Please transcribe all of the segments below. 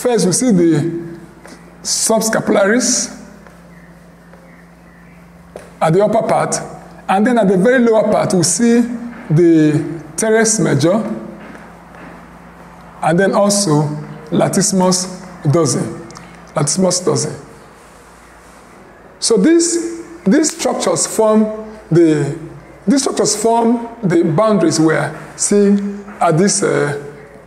First, we see the subscapularis at the upper part, and then at the very lower part, we see the teres major, and then also latissimus dorsi. Latissimus dorsi. So these structures form the boundaries we're seeing at this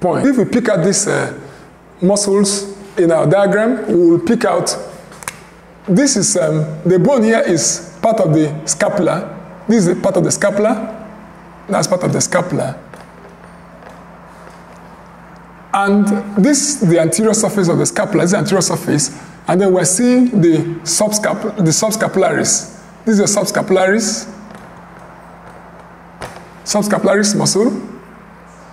point. If we pick out these muscles in our diagram, we will pick out, this is, the bone here is part of the scapula. This is part of the scapula. That's part of the scapula. And this is the anterior surface of the scapula. This is the anterior surface. And then we're seeing the subscapularis. This is the subscapularis muscle.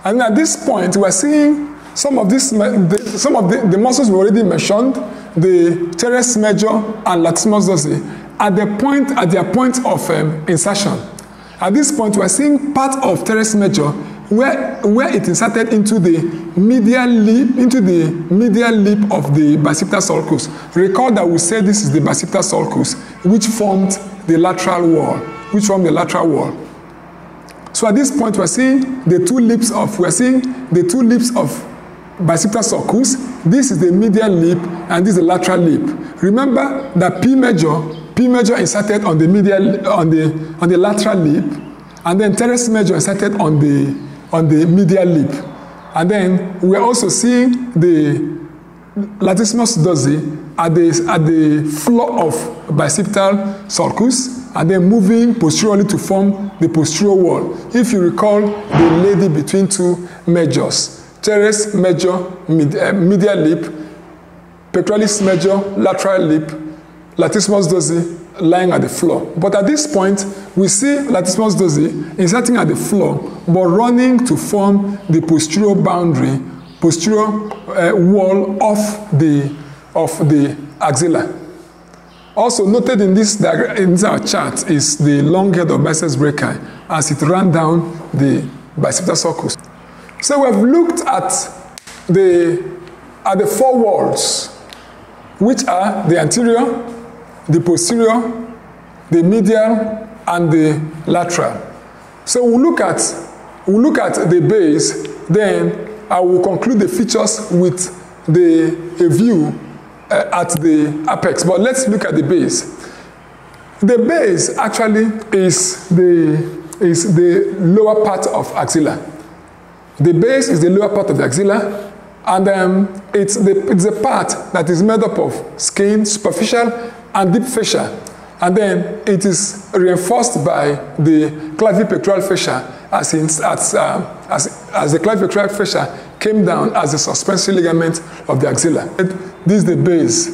And at this point, we're seeing some of the muscles we already mentioned, the teres major and latissimus dorsi, at their point of insertion. At this point, we're seeing part of teres major where it inserted into the medial lip, of the bicipital sulcus. Recall that we said this is the bicipital sulcus, which formed the lateral wall. So at this point, we're seeing the two lips of bicipital sulcus. This is the medial lip, and this is the lateral lip. Remember that P major inserted on the lateral lip, and then teres major inserted on the medial lip. And then we're also seeing the latissimus dorsi at the floor of bicipital sulcus, and then moving posteriorly to form the posterior wall. If you recall the lady between two majors, teres major medial lip, pectoralis major lateral lip, latissimus dorsi lying at the floor. But at this point, we see latissimus dorsi inserting at the floor, but running to form the posterior boundary, posterior wall of the axilla. Also noted in this diagram, in our chart, is the long head of biceps brachii as it ran down the bicipital sulcus. So we have looked at the four walls, which are the anterior, the posterior, the medial, and the lateral. So we'll look at the base, then I will conclude the features with a view at the apex. But let's look at the base. The base actually is the lower part of axilla. The base is the lower part of the axilla, and it's the part that is made up of skin, superficial and deep fascia, and then it is reinforced by the clavipectoral fascia as the clavipectoral fascia came down as the suspensory ligament of the axilla. This is the base.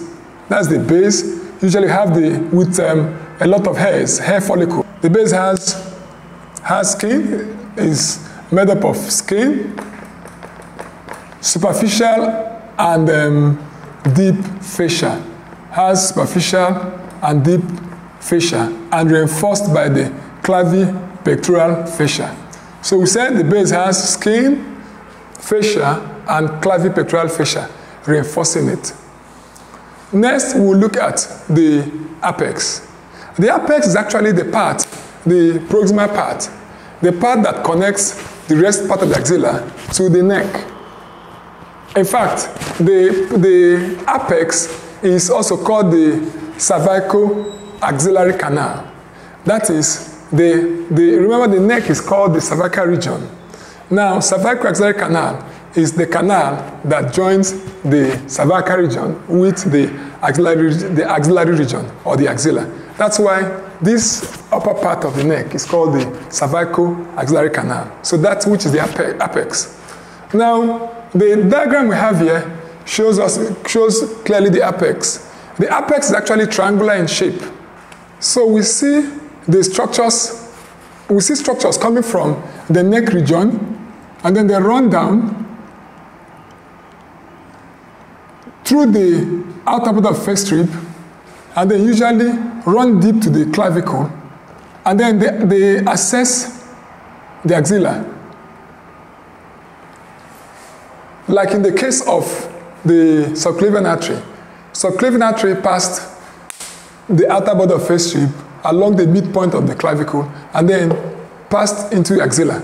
That's the base. Usually have with a lot of hairs, hair follicle. The base has skin, is made up of skin, superficial and deep fascia. Has superficial and deep fascia and reinforced by the clavipectoral fascia. So we said the base has skin, fascia, and clavipectoral fascia reinforcing it. Next, we'll look at the apex. The apex is actually the proximal part, the part that connects the rest part of the axilla to the neck. In fact, the apex is also called the cervico-axillary canal. That is, remember the neck is called the cervical region. Now, cervico-axillary canal is the canal that joins the cervical region with the axillary region, or the axilla. That's why this upper part of the neck is called the cervico-axillary canal. So that's which is the apex. Now, the diagram we have here shows clearly the apex. The apex is actually triangular in shape. So we see structures coming from the neck region, and then they run down through the outer part of the face strip, and they usually run deep to the clavicle, and then they access the axilla. Like in the case of the subclavian artery. Subclavian artery passed the outer border of face strip along the midpoint of the clavicle and then passed into axilla.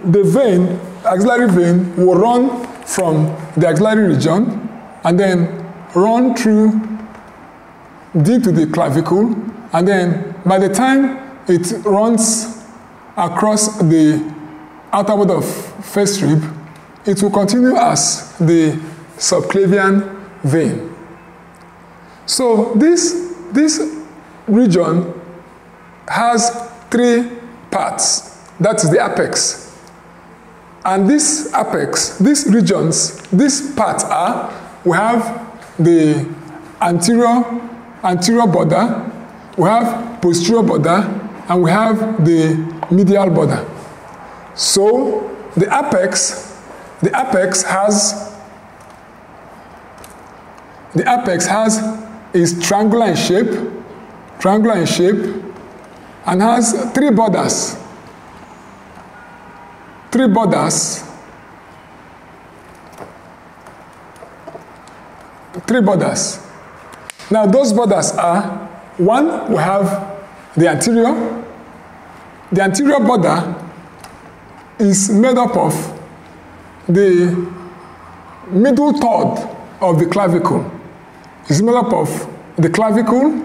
The vein, axillary vein, will run from the axillary region and then run through deep to the clavicle, and then by the time it runs across the outer border of face strip, it will continue as the subclavian vein. So this region has three parts. That is the apex. And this apex, these regions, these parts are, we have the anterior border, we have posterior border, and we have the medial border. So the apex is triangular in shape, and has three borders. Now those borders are, one, we have the anterior. The anterior border is made up of the middle third of the clavicle. It's made up of the clavicle.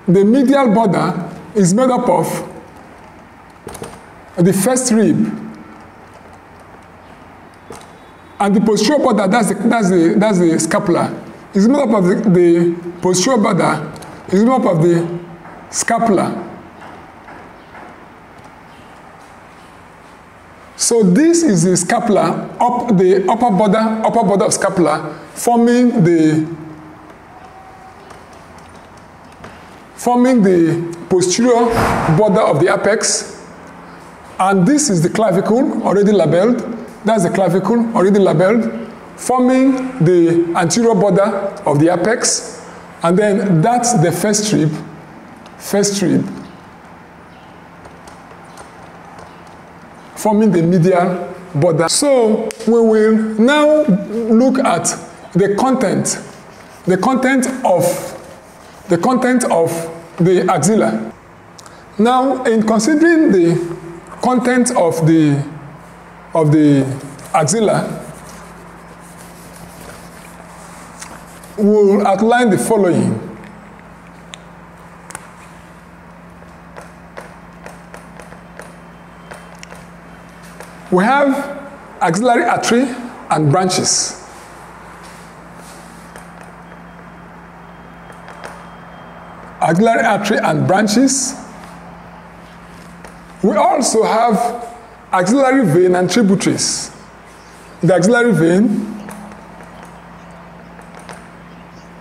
The medial border is made up of the first rib. And the posterior border, that's the scapula. It's made up of the posterior border, is made up of the scapula. So this is the scapula, the upper border of scapula, forming the posterior border of the apex. And this is the clavicle, already labeled. That's the clavicle, already labeled, forming the anterior border of the apex. And then that's the first rib, forming the medial border. So we will now look at the content of the axilla. Now, in considering the content of the axilla, we'll outline the following. We have axillary artery and branches. Axillary artery and branches. We also have axillary vein and tributaries. The axillary vein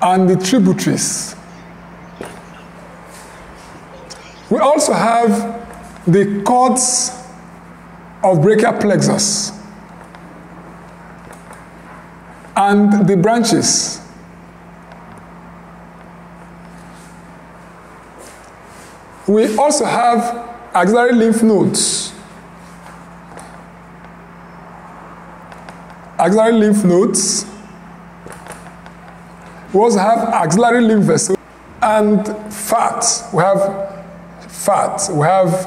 and the tributaries. We also have the cords of brachial plexus and the branches. We also have axillary lymph nodes. Axillary lymph nodes. We also have axillary lymph vessels and fat. We have fat. We have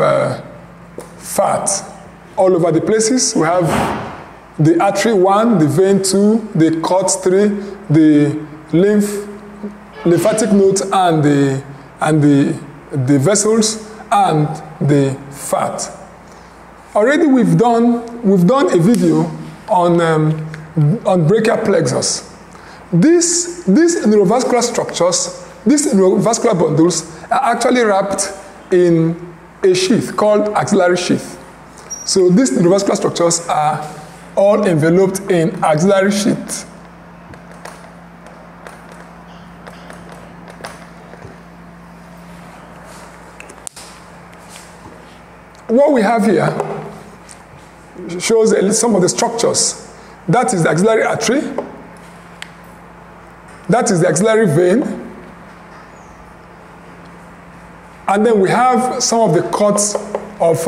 fat all over the places. We have the artery 1, the vein 2, the cords 3, the lymphatic nodes and the vessels and the fat. Already we've done a video on brachial plexus. These neurovascular structures, these neurovascular bundles are actually wrapped in a sheath called axillary sheath. So these neurovascular structures are all enveloped in axillary sheath. What we have here shows some of the structures. That is the axillary artery. That is the axillary vein. And then we have some of the cords of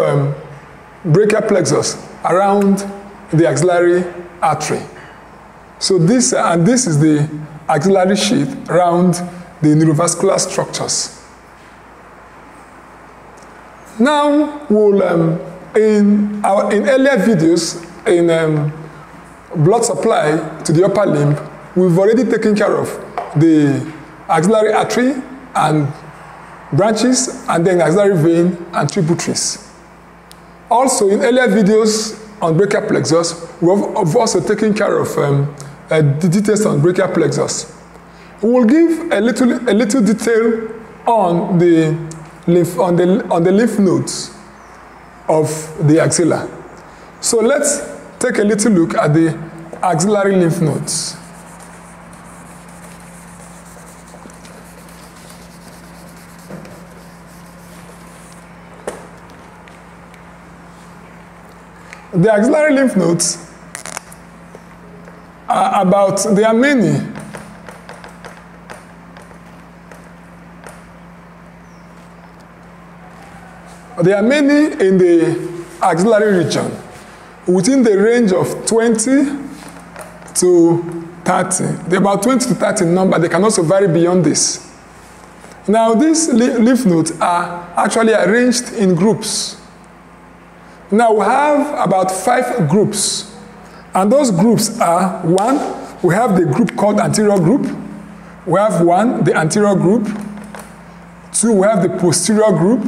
brachial plexus around the axillary artery. So this is the axillary sheath around the neurovascular structures. Now, we'll, in earlier videos, in blood supply to the upper limb, we've already taken care of the axillary artery and branches, and then axillary vein and tributaries. Also, in earlier videos on brachial plexus, we've also taken care of the details on brachial plexus. We will give a little detail on the lymph nodes of the axilla. So let's take a little look at the axillary lymph nodes. The axillary lymph nodes there are many. There are many in the axillary region, within the range of 20 to 30. They're about 20 to 30 in number. They can also vary beyond this. Now, these lymph nodes are actually arranged in groups. Now, we have about 5 groups. And those groups are, 1, we have the group called anterior group. We have the anterior group. 2, we have the posterior group.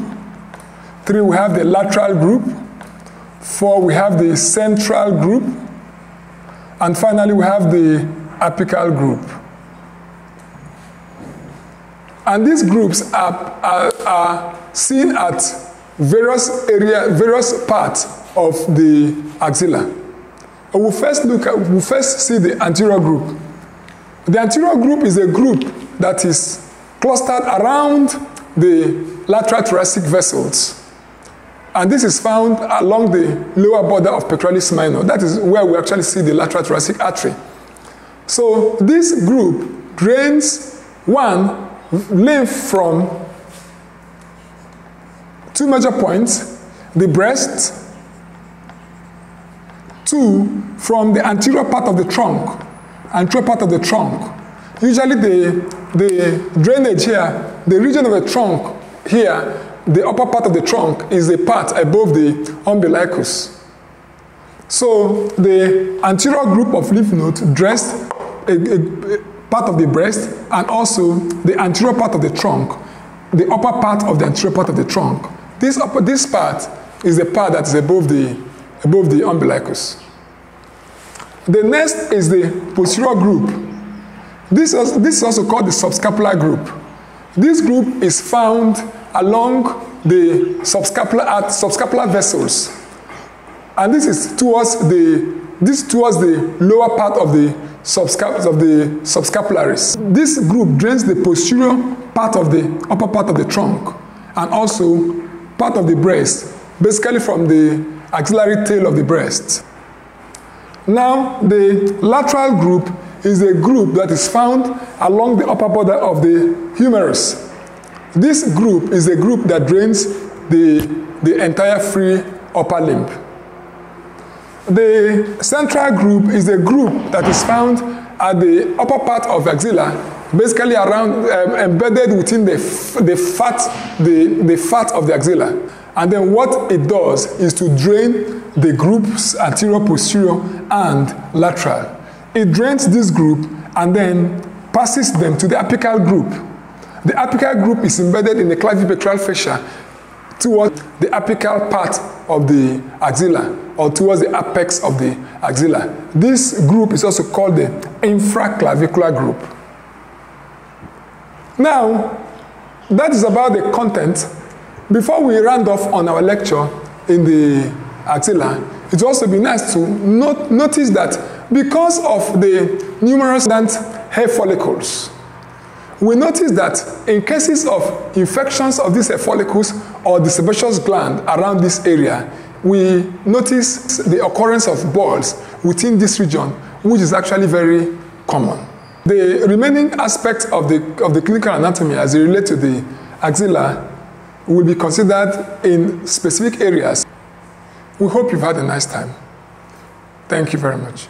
3, we have the lateral group. 4, we have the central group. And finally, we have the apical group. And these groups are seen at various parts of the axilla. We'll first see the anterior group. The anterior group is a group that is clustered around the lateral thoracic vessels. And this is found along the lower border of pectoralis minor. That is where we actually see the lateral thoracic artery. So this group drains lymph from 2 major points, the breast, 2 from the anterior part of the trunk, Usually the drainage here, the region of the trunk here, the upper part of the trunk is a part above the umbilicus. So the anterior group of lymph nodes drains a part of the breast and also the anterior part of the trunk, the upper part of the anterior part of the trunk. This part is the part that is above the umbilicus. The next is the posterior group. This is also called the subscapular group. This group is found along the subscapular vessels, and this is towards the lower part of the subscapularis. This group drains the posterior part of the upper part of the trunk and also part of the breast, basically from the axillary tail of the breast. Now, the lateral group is a group that is found along the upper border of the humerus. This group is a group that drains the entire free upper limb. The central group is a group that is found at the upper part of the axilla, basically around embedded within the fat of the axilla. And then what it does is to drain the groups anterior, posterior, and lateral. It drains this group and then passes them to the apical group. The apical group is embedded in the clavipectoral fascia towards the apical part of the axilla or towards the apex of the axilla. This group is also called the infraclavicular group. Now, that is about the content. Before we round off on our lecture in the axilla, it will also be nice to notice that because of the numerous hair follicles, we notice that in cases of infections of these hair follicles or the sebaceous gland around this area, we notice the occurrence of boils within this region, which is actually very common. The remaining aspects of the clinical anatomy as it relates to the axilla will be considered in specific areas. We hope you've had a nice time. Thank Thank you very much.